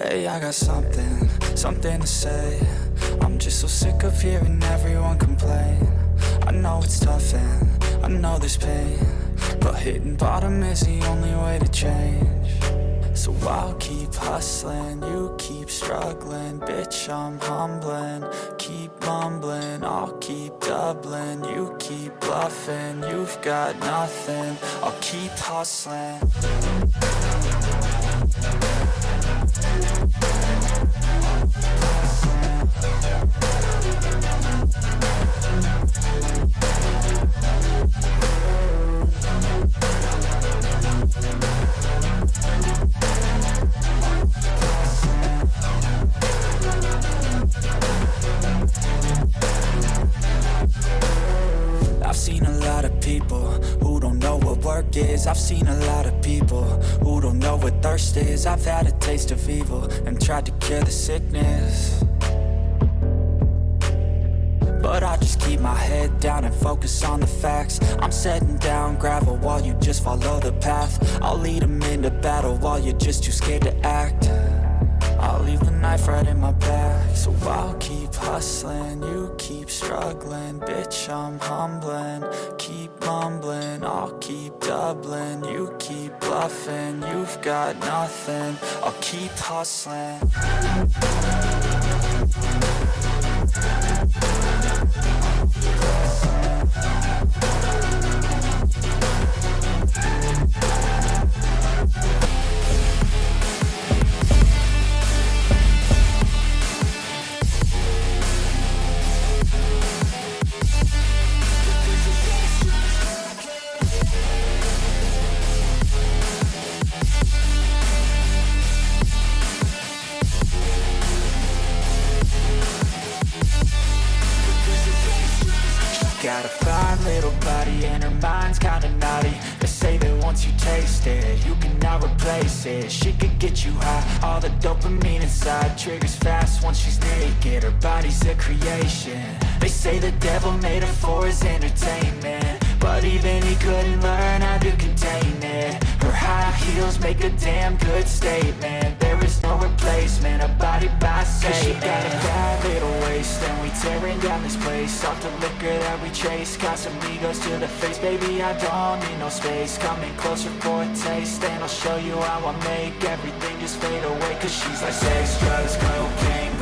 Hey, I got something to say. I'm just so sick of hearing everyone complain. I know it's tough and I know there's pain, but hitting bottom is the only way to change. So I'll keep hustling, you keep struggling. Bitch, I'm humbling, keep mumbling. I'll keep doubling, you keep bluffing. You've got nothing, I'll keep hustling. I've seen a lot of people who don't know what work is. I've seen a lot of people who don't know what thirst is. I've had a taste of evil and tried to cure the sickness, but I just keep my head down and focus on the facts. I'm setting down gravel while you just follow the path. I'll lead them into battle while you're just too scared to act. I'll leave the knife right in my back. So I'll keep hustling, you keep struggling. Bitch, I'm humbling, keep mumbling. I'll keep doubling, you keep bluffing. You've got nothing, I'll keep hustling. Got a fine little body and her mind's kinda naughty. They say that once you taste it, you cannot replace it. She could get you high, all the dopamine inside triggers fast once she's naked. Her body's a creation. They say the devil made her for his entertainment, but even he couldn't learn how to contain it. Her high heels make a damn good statement. There is no replacement, a body by Satan. She got a bad little waist and we tearing down this place. Off the liquor that we chase, got some egos to the face. Baby, I don't need no space, coming closer for a taste. And I'll show you how I make everything just fade away. Cause she's like sex, drugs, cocaine,